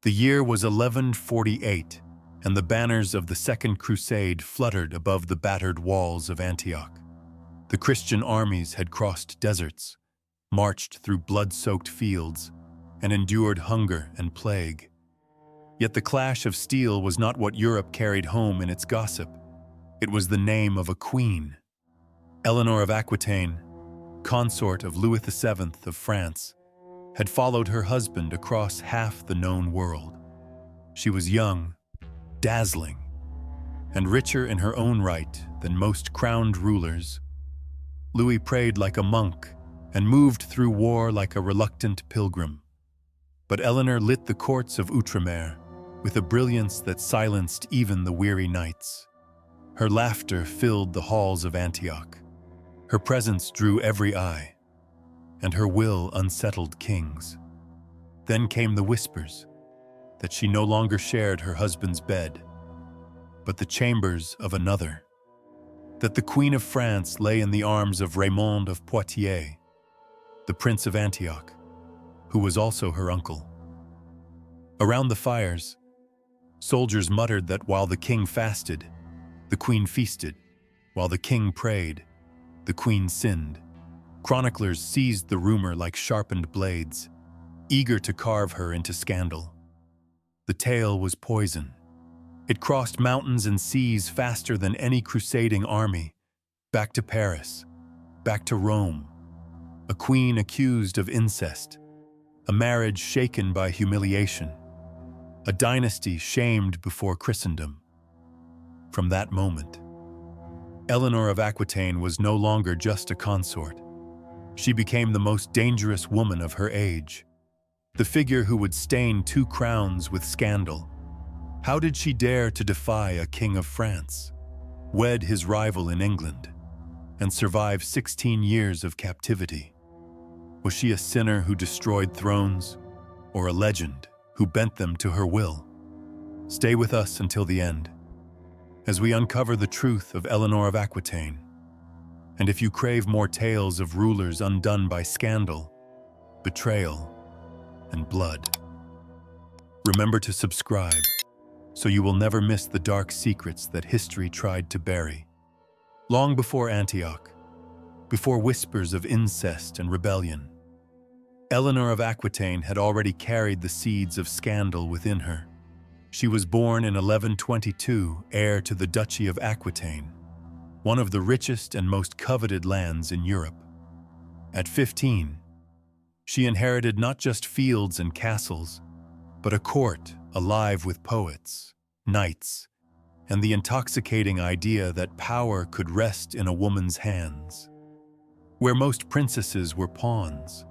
The year was 1148, and the banners of the Second Crusade fluttered above the battered walls of Antioch. The Christian armies had crossed deserts, marched through blood-soaked fields, and endured hunger and plague. Yet the clash of steel was not what Europe carried home in its gossip. It was the name of a queen. Eleanor of Aquitaine, consort of Louis VII of France, had followed her husband across half the known world. She was young, dazzling, and richer in her own right than most crowned rulers. Louis prayed like a monk and moved through war like a reluctant pilgrim. But Eleanor lit the courts of Outremer with a brilliance that silenced even the weary nights. Her laughter filled the halls of Antioch. Her presence drew every eye, and her will unsettled kings. Then came the whispers that she no longer shared her husband's bed, but the chambers of another, that the Queen of France lay in the arms of Raymond of Poitiers, the Prince of Antioch, who was also her uncle. Around the fires, soldiers muttered that while the king fasted, the queen feasted; while the king prayed, the queen sinned. Chroniclers seized the rumor like sharpened blades, eager to carve her into scandal. The tale was poison. It crossed mountains and seas faster than any crusading army, back to Paris, back to Rome. A queen accused of incest, a marriage shaken by humiliation, a dynasty shamed before Christendom. From that moment, Eleanor of Aquitaine was no longer just a consort. She became the most dangerous woman of her age, the figure who would stain two crowns with scandal. How did she dare to defy a king of France, wed his rival in England, and survive 16 years of captivity? Was she a sinner who destroyed thrones, or a legend who bent them to her will? Stay with us until the end, as we uncover the truth of Eleanor of Aquitaine. And if you crave more tales of rulers undone by scandal, betrayal, and blood, remember to subscribe so you will never miss the dark secrets that history tried to bury. Long before Antioch, before whispers of incest and rebellion, Eleanor of Aquitaine had already carried the seeds of scandal within her. She was born in 1122, heir to the Duchy of Aquitaine, one of the richest and most coveted lands in Europe. At 15, she inherited not just fields and castles, but a court alive with poets, knights, and the intoxicating idea that power could rest in a woman's hands. Where most princesses were pawns,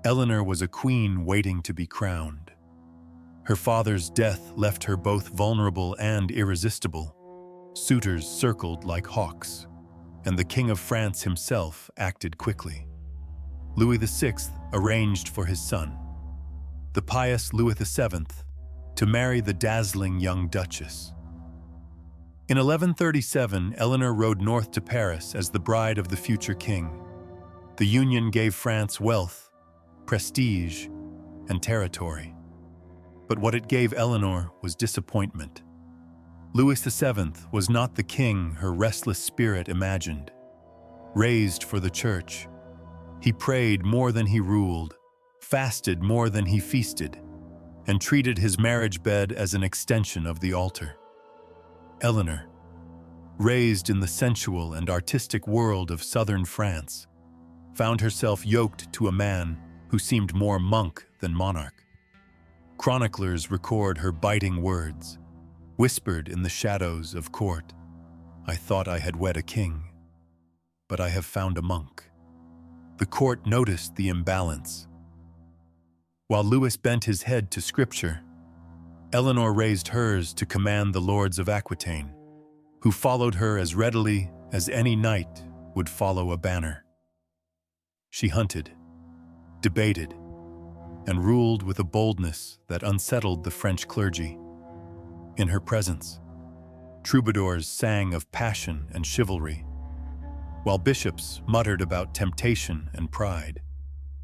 Eleanor was a queen waiting to be crowned. Her father's death left her both vulnerable and irresistible. Suitors circled like hawks, and the King of France himself acted quickly. Louis VI arranged for his son, the pious Louis VII, to marry the dazzling young duchess. In 1137, Eleanor rode north to Paris as the bride of the future king. The union gave France wealth, prestige, and territory. But what it gave Eleanor was disappointment. Louis VII was not the king her restless spirit imagined. Raised for the church, he prayed more than he ruled, fasted more than he feasted, and treated his marriage bed as an extension of the altar. Eleanor, raised in the sensual and artistic world of southern France, found herself yoked to a man who seemed more monk than monarch. Chroniclers record her biting words, whispered in the shadows of court. "I thought I had wed a king, but I have found a monk." The court noticed the imbalance. While Louis bent his head to scripture, Eleanor raised hers to command the lords of Aquitaine, who followed her as readily as any knight would follow a banner. She hunted, debated, and ruled with a boldness that unsettled the French clergy. In her presence, troubadours sang of passion and chivalry, while bishops muttered about temptation and pride.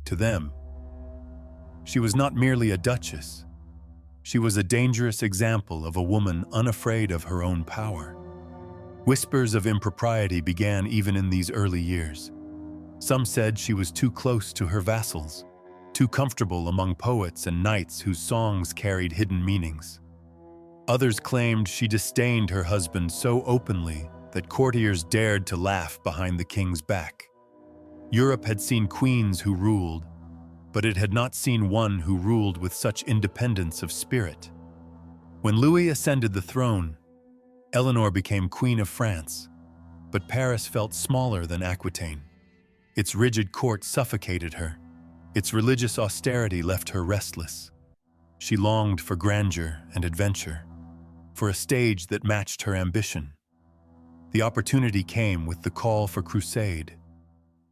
To them, she was not merely a duchess, She was a dangerous example of a woman unafraid of her own power. Whispers of impropriety began even in these early years. Some said she was too close to her vassals, too comfortable among poets and knights whose songs carried hidden meanings. Others claimed she disdained her husband so openly that courtiers dared to laugh behind the king's back. Europe had seen queens who ruled, but it had not seen one who ruled with such independence of spirit. When Louis ascended the throne, Eleanor became Queen of France, but Paris felt smaller than Aquitaine. Its rigid court suffocated her. Its religious austerity left her restless. She longed for grandeur and adventure, for a stage that matched her ambition. The opportunity came with the call for crusade.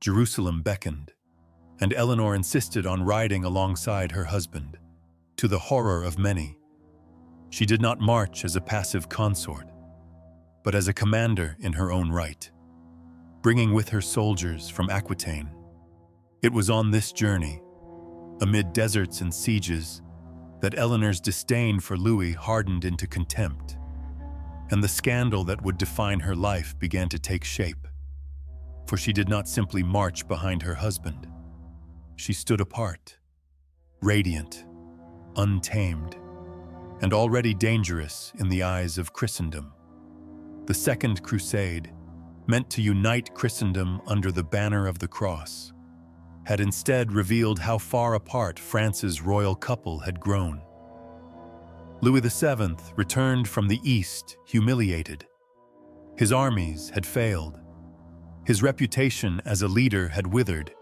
Jerusalem beckoned, and Eleanor insisted on riding alongside her husband, to the horror of many. She did not march as a passive consort, but as a commander in her own right, bringing with her soldiers from Aquitaine. It was on this journey, amid deserts and sieges, that Eleanor's disdain for Louis hardened into contempt, and the scandal that would define her life began to take shape. For she did not simply march behind her husband. She stood apart, radiant, untamed, and already dangerous in the eyes of Christendom. The Second Crusade, meant to unite Christendom under the banner of the cross, had instead revealed how far apart France's royal couple had grown. Louis VII returned from the East humiliated. His armies had failed. His reputation as a leader had withered,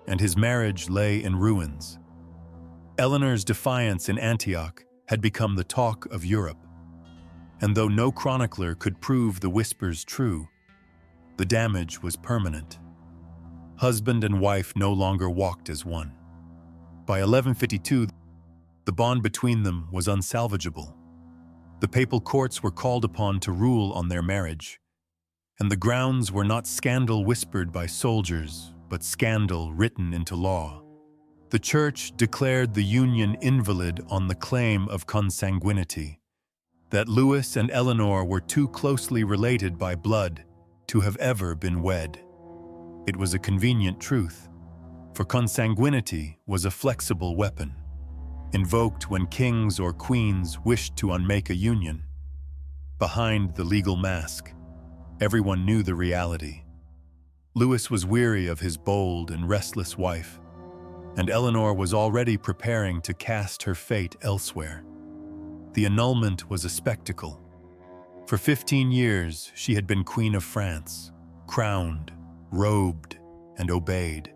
and his marriage lay in ruins. Eleanor's defiance in Antioch had become the talk of Europe. And though no chronicler could prove the whispers true, the damage was permanent. Husband and wife no longer walked as one. By 1152, the bond between them was unsalvageable. The papal courts were called upon to rule on their marriage, and the grounds were not scandal whispered by soldiers, but scandal written into law. The Church declared the union invalid on the claim of consanguinity, that Louis and Eleanor were too closely related by blood to have ever been wed. It was a convenient truth, for consanguinity was a flexible weapon, invoked when kings or queens wished to unmake a union. Behind the legal mask, everyone knew the reality. Louis was weary of his bold and restless wife, and Eleanor was already preparing to cast her fate elsewhere. The annulment was a spectacle. For 15 years, she had been Queen of France, crowned, robed, and obeyed.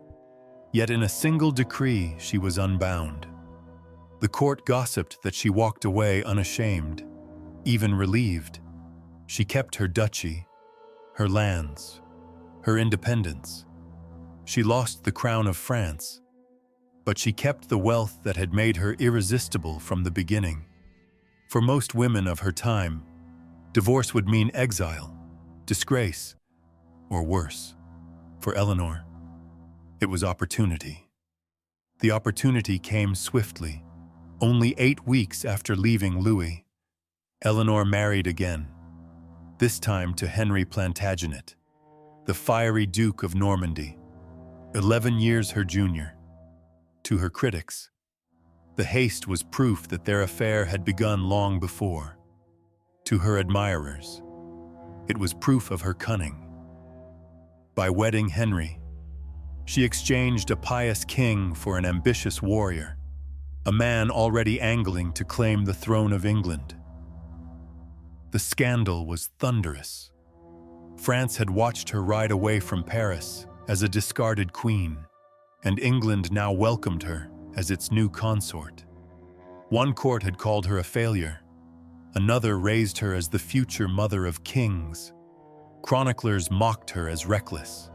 Yet in a single decree, she was unbound. The court gossiped that she walked away unashamed, even relieved. She kept her duchy, her lands, her independence. She lost the crown of France, but she kept the wealth that had made her irresistible from the beginning. For most women of her time, divorce would mean exile, disgrace, or worse. For Eleanor, it was opportunity. The opportunity came swiftly. Only 8 weeks after leaving Louis, Eleanor married again, this time to Henry Plantagenet, the fiery Duke of Normandy, 11 years her junior. To her critics, the haste was proof that their affair had begun long before. To her admirers, it was proof of her cunning. By wedding Henry, she exchanged a pious king for an ambitious warrior, a man already angling to claim the throne of England. The scandal was thunderous. France had watched her ride away from Paris as a discarded queen, and England now welcomed her as its new consort. One court had called her a failure. Another raised her as the future mother of kings. Chroniclers mocked her as reckless.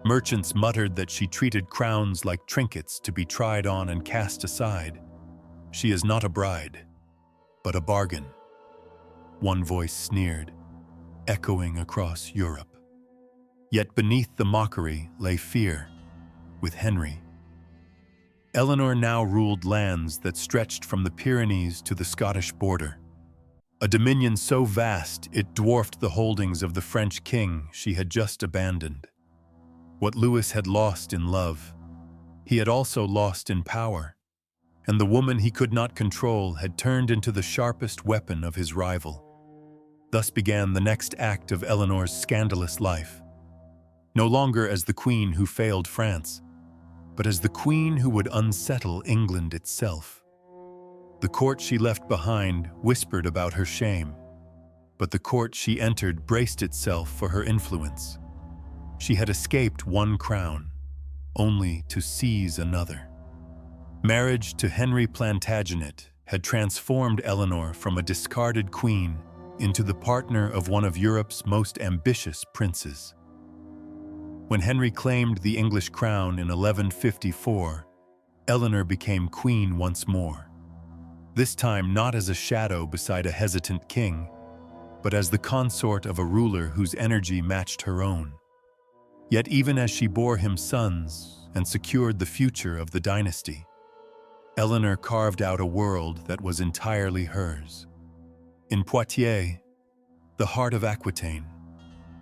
Merchants muttered that she treated crowns like trinkets to be tried on and cast aside. She is not a bride, but a bargain. One voice sneered, echoing across Europe. Yet beneath the mockery lay fear. With Henry, Eleanor now ruled lands that stretched from the Pyrenees to the Scottish border, a dominion so vast it dwarfed the holdings of the French king she had just abandoned. What Louis had lost in love, he had also lost in power, and the woman he could not control had turned into the sharpest weapon of his rival. Thus began the next act of Eleanor's scandalous life, no longer as the queen who failed France, but as the queen who would unsettle England itself. The court she left behind whispered about her shame, but the court she entered braced itself for her influence. She had escaped one crown, only to seize another. Marriage to Henry Plantagenet had transformed Eleanor from a discarded queen into the partner of one of Europe's most ambitious princes. When Henry claimed the English crown in 1154, Eleanor became queen once more. This time not as a shadow beside a hesitant king, but as the consort of a ruler whose energy matched her own. Yet even as she bore him sons and secured the future of the dynasty, Eleanor carved out a world that was entirely hers. In Poitiers, the heart of Aquitaine,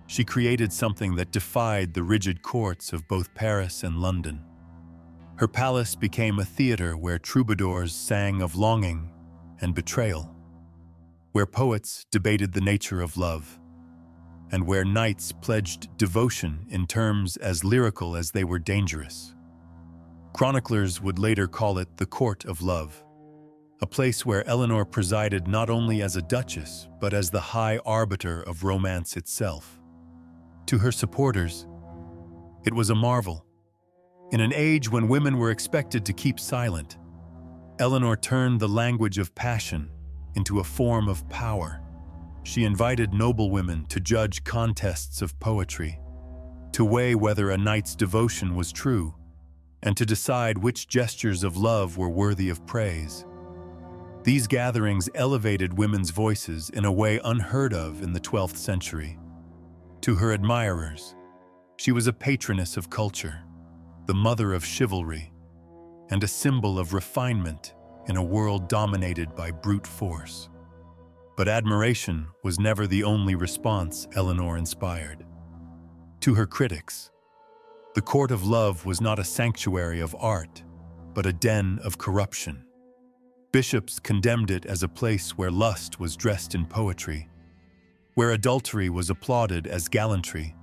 she created something that defied the rigid courts of both Paris and London. Her palace became a theater where troubadours sang of longing and betrayal, where poets debated the nature of love, and where knights pledged devotion in terms as lyrical as they were dangerous. Chroniclers would later call it the Court of Love, a place where Eleanor presided not only as a duchess, but as the high arbiter of romance itself. To her supporters, it was a marvel. In an age when women were expected to keep silent, Eleanor turned the language of passion into a form of power. She invited noblewomen to judge contests of poetry, to weigh whether a knight's devotion was true, and to decide which gestures of love were worthy of praise. These gatherings elevated women's voices in a way unheard of in the 12th century. To her admirers, she was a patroness of culture, the mother of chivalry, and a symbol of refinement in a world dominated by brute force. But admiration was never the only response Eleanor inspired. To her critics, the Court of Love was not a sanctuary of art, but a den of corruption. Bishops condemned it as a place where lust was dressed in poetry, where adultery was applauded as gallantry,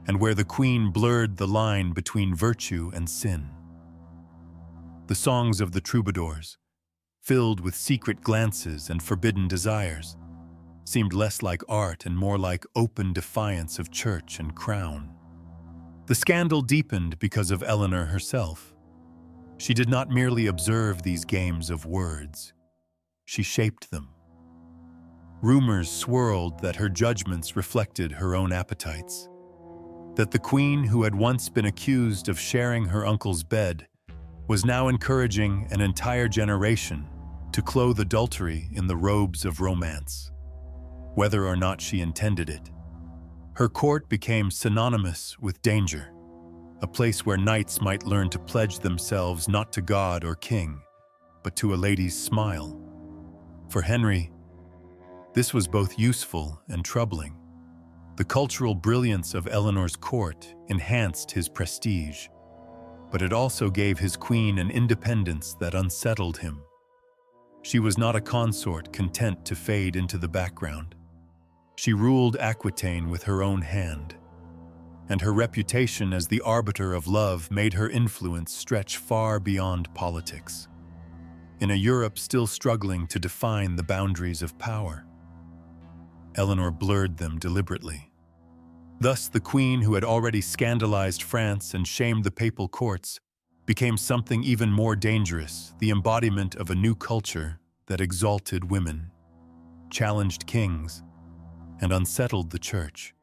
and where the queen blurred the line between virtue and sin. The songs of the troubadours, filled with secret glances and forbidden desires, seemed less like art and more like open defiance of church and crown. The scandal deepened because of Eleanor herself. She did not merely observe these games of words, she shaped them. Rumors swirled that her judgments reflected her own appetites, that the queen who had once been accused of sharing her uncle's bed was now encouraging an entire generation to clothe adultery in the robes of romance, whether or not she intended it. Her court became synonymous with danger, a place where knights might learn to pledge themselves not to God or king, but to a lady's smile. For Henry, this was both useful and troubling. The cultural brilliance of Eleanor's court enhanced his prestige, but it also gave his queen an independence that unsettled him. She was not a consort content to fade into the background. She ruled Aquitaine with her own hand, and her reputation as the arbiter of love made her influence stretch far beyond politics. In a Europe still struggling to define the boundaries of power, Eleanor blurred them deliberately. Thus, the queen who had already scandalized France and shamed the papal courts became something even more dangerous, the embodiment of a new culture that exalted women, challenged kings, and unsettled the church.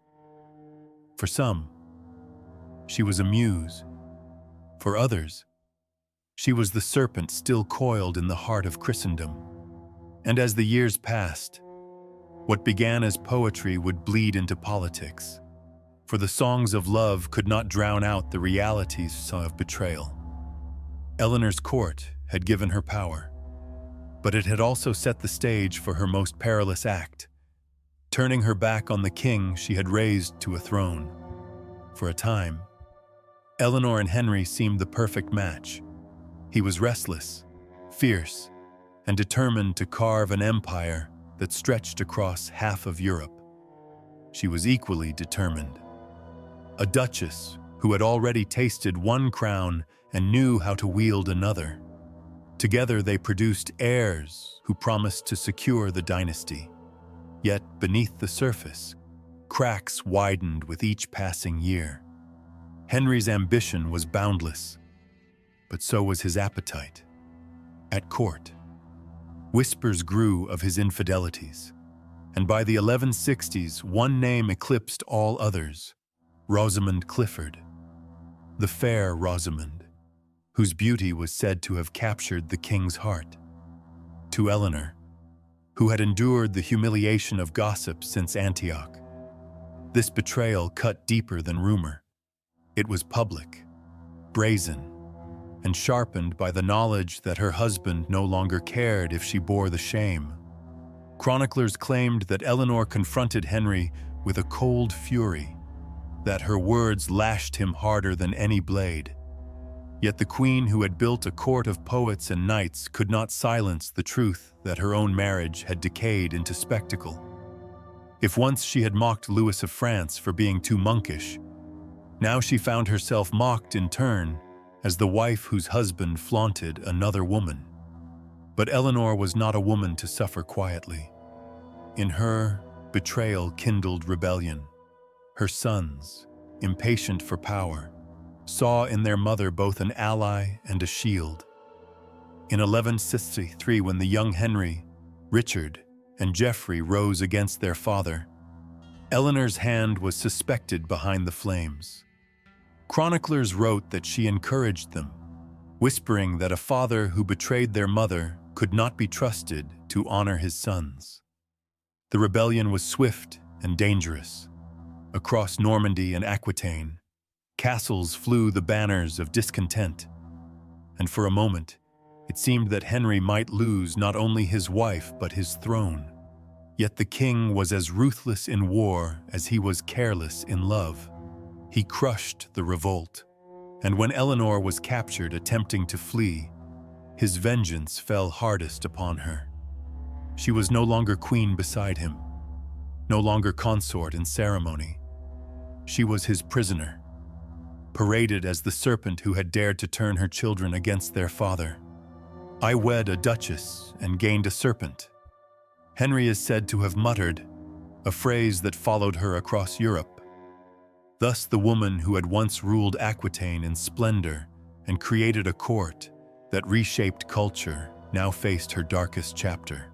For some, she was a muse. For others, she was the serpent still coiled in the heart of Christendom. And as the years passed, what began as poetry would bleed into politics, for the songs of love could not drown out the realities of betrayal. Eleanor's court had given her power, but it had also set the stage for her most perilous act, turning her back on the king she had raised to a throne. For a time, Eleanor and Henry seemed the perfect match. He was restless, fierce, and determined to carve an empire that stretched across half of Europe. She was equally determined. A duchess who had already tasted one crown and knew how to wield another. Together they produced heirs who promised to secure the dynasty. Yet beneath the surface, cracks widened with each passing year. Henry's ambition was boundless, but so was his appetite. At court, whispers grew of his infidelities, and by the 1160s, one name eclipsed all others: Rosamund Clifford, the fair Rosamund, whose beauty was said to have captured the king's heart. To Eleanor, who had endured the humiliation of gossip since Antioch, this betrayal cut deeper than rumor. It was public, brazen, and sharpened by the knowledge that her husband no longer cared if she bore the shame. Chroniclers claimed that Eleanor confronted Henry with a cold fury, that her words lashed him harder than any blade. Yet the queen, who had built a court of poets and knights, could not silence the truth that her own marriage had decayed into spectacle. If once she had mocked Louis of France for being too monkish, now she found herself mocked in turn as the wife whose husband flaunted another woman. But Eleanor was not a woman to suffer quietly. In her, betrayal kindled rebellion. Her sons, impatient for power, saw in their mother both an ally and a shield. In 1163, when the young Henry, Richard, and Geoffrey rose against their father, Eleanor's hand was suspected behind the flames. Chroniclers wrote that she encouraged them, whispering that a father who betrayed their mother could not be trusted to honor his sons. The rebellion was swift and dangerous. Across Normandy and Aquitaine, castles flew the banners of discontent, and for a moment, it seemed that Henry might lose not only his wife but his throne. Yet the king was as ruthless in war as he was careless in love. He crushed the revolt, and when Eleanor was captured attempting to flee, his vengeance fell hardest upon her. She was no longer queen beside him, no longer consort in ceremony. She was his prisoner, paraded as the serpent who had dared to turn her children against their father. "I wed a duchess and gained a serpent," Henry is said to have muttered, a phrase that followed her across Europe. Thus the woman who had once ruled Aquitaine in splendor and created a court that reshaped culture now faced her darkest chapter.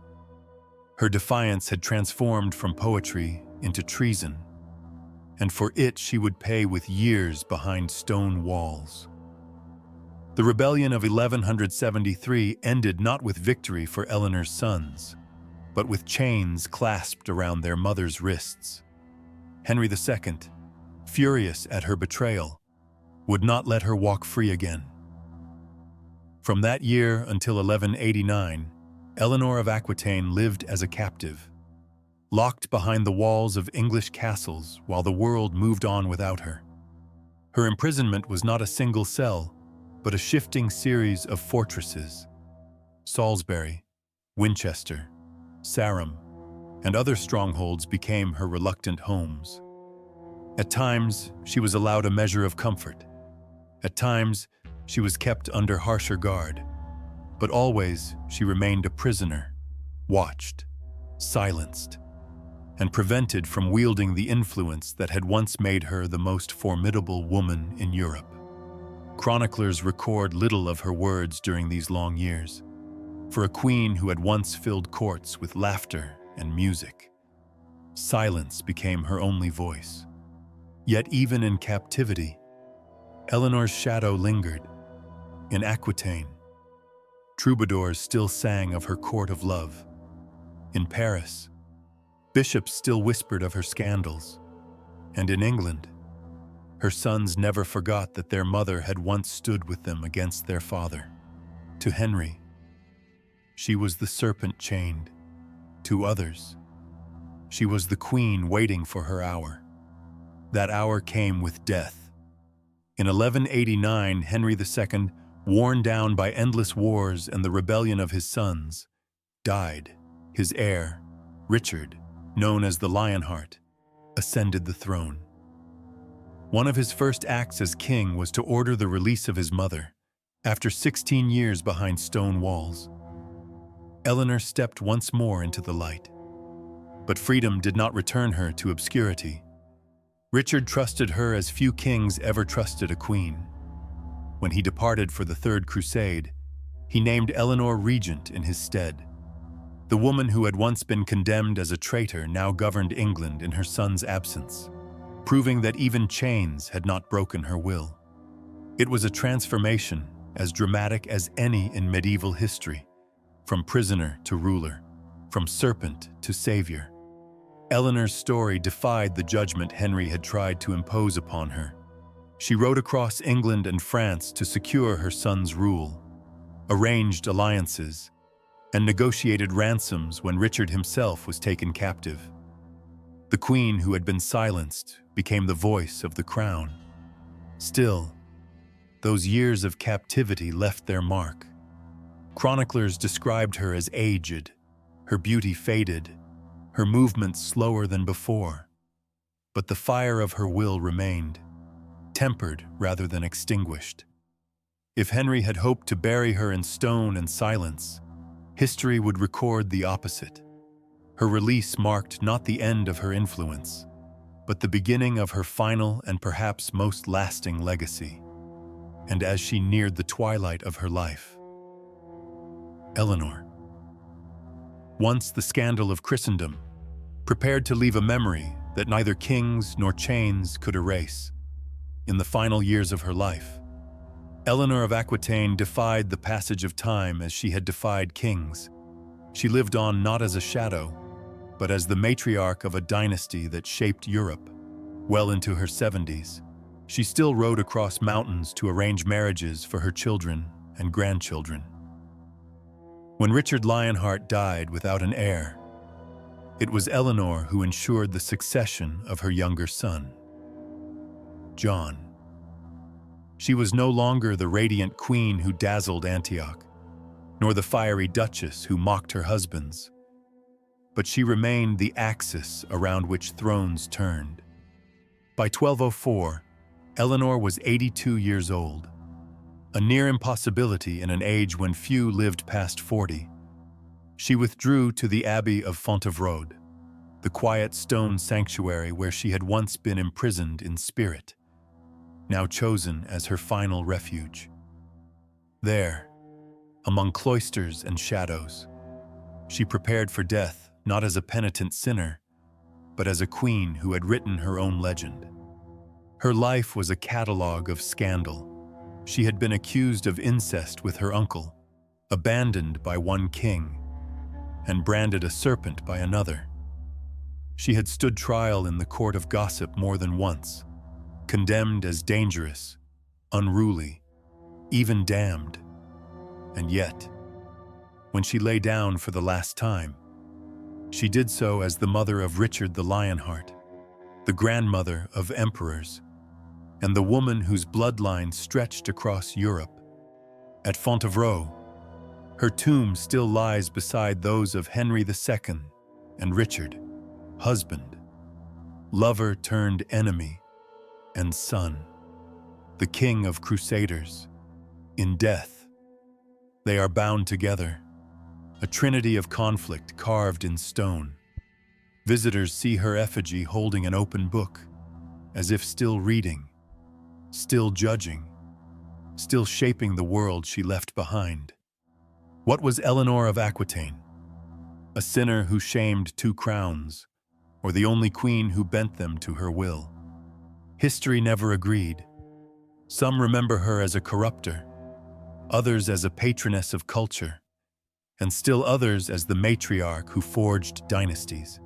Her defiance had transformed from poetry into treason, and for it she would pay with years behind stone walls. The rebellion of 1173 ended not with victory for Eleanor's sons, but with chains clasped around their mother's wrists. Henry II, furious at her betrayal, would not let her walk free again. From that year until 1189, Eleanor of Aquitaine lived as a captive, locked behind the walls of English castles while the world moved on without her. Her imprisonment was not a single cell, but a shifting series of fortresses. Salisbury, Winchester, Sarum, and other strongholds became her reluctant homes. At times, she was allowed a measure of comfort. At times, she was kept under harsher guard. But always, she remained a prisoner, watched, silenced, and prevented from wielding the influence that had once made her the most formidable woman in Europe. Chroniclers record little of her words during these long years. For a queen who had once filled courts with laughter and music, silence became her only voice. Yet even in captivity, Eleanor's shadow lingered. In Aquitaine, troubadours still sang of her court of love. In Paris, bishops still whispered of her scandals. And in England, her sons never forgot that their mother had once stood with them against their father. To Henry, she was the serpent chained. To others, she was the queen waiting for her hour. That hour came with death. In 1189, Henry II, worn down by endless wars and the rebellion of his sons, died. His heir, Richard, known as the Lionheart, ascended the throne. One of his first acts as king was to order the release of his mother, after 16 years behind stone walls. Eleanor stepped once more into the light. But freedom did not return her to obscurity. Richard trusted her as few kings ever trusted a queen. When he departed for the Third Crusade, he named Eleanor regent in his stead. The woman who had once been condemned as a traitor now governed England in her son's absence, proving that even chains had not broken her will. It was a transformation as dramatic as any in medieval history, from prisoner to ruler, from serpent to savior. Eleanor's story defied the judgment Henry had tried to impose upon her. She rode across England and France to secure her son's rule, arranged alliances, and negotiated ransoms when Richard himself was taken captive. The queen who had been silenced became the voice of the crown. Still, those years of captivity left their mark. Chroniclers described her as aged, her beauty faded, her movements slower than before. But the fire of her will remained, tempered rather than extinguished. If Henry had hoped to bury her in stone and silence, history would record the opposite. Her release marked not the end of her influence, but the beginning of her final and perhaps most lasting legacy. And as she neared the twilight of her life, Eleanor, once the scandal of Christendom, prepared to leave a memory that neither kings nor chains could erase. In the final years of her life, Eleanor of Aquitaine defied the passage of time as she had defied kings. She lived on not as a shadow, but as the matriarch of a dynasty that shaped Europe. Well into her 70s, she still rode across mountains to arrange marriages for her children and grandchildren. When Richard Lionheart died without an heir, it was Eleanor who ensured the succession of her younger son, John. She was no longer the radiant queen who dazzled Antioch, nor the fiery duchess who mocked her husbands, but she remained the axis around which thrones turned. By 1204, Eleanor was 82 years old, a near impossibility in an age when few lived past 40. She withdrew to the Abbey of Fontevraud, the quiet stone sanctuary where she had once been imprisoned in spirit, now chosen as her final refuge. There, among cloisters and shadows, she prepared for death not as a penitent sinner, but as a queen who had written her own legend. Her life was a catalogue of scandal. She had been accused of incest with her uncle, abandoned by one king, and branded a serpent by another. She had stood trial in the court of gossip more than once, condemned as dangerous, unruly, even damned. And yet, when she lay down for the last time, she did so as the mother of Richard the Lionheart, the grandmother of emperors, and the woman whose bloodline stretched across Europe. At Fontevraud, her tomb still lies beside those of Henry II and Richard, husband, lover turned enemy, and son, the king of crusaders. In death, they are bound together, a trinity of conflict carved in stone. Visitors see her effigy holding an open book, as if still reading, still judging, still shaping the world she left behind. What was Eleanor of Aquitaine? A sinner who shamed two crowns, or the only queen who bent them to her will? History never agreed. Some remember her as a corrupter, others as a patroness of culture, and still others as the matriarch who forged dynasties.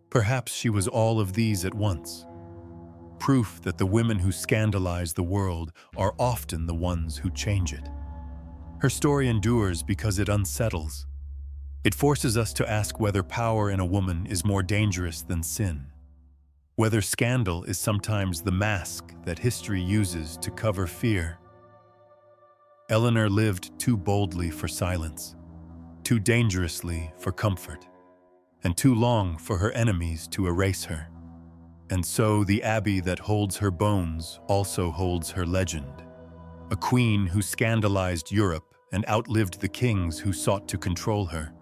Perhaps she was all of these at once. Proof that the women who scandalize the world are often the ones who change it. Her story endures because it unsettles. It forces us to ask whether power in a woman is more dangerous than sin, whether scandal is sometimes the mask that history uses to cover fear. Eleanor lived too boldly for silence, too dangerously for comfort, and too long for her enemies to erase her. And so the abbey that holds her bones also holds her legend, a queen who scandalized Europe and outlived the kings who sought to control her.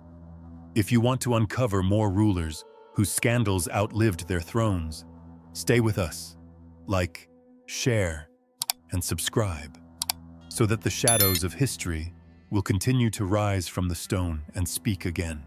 If you want to uncover more rulers whose scandals outlived their thrones, stay with us. Like, share, and subscribe, so that the shadows of history will continue to rise from the stone and speak again.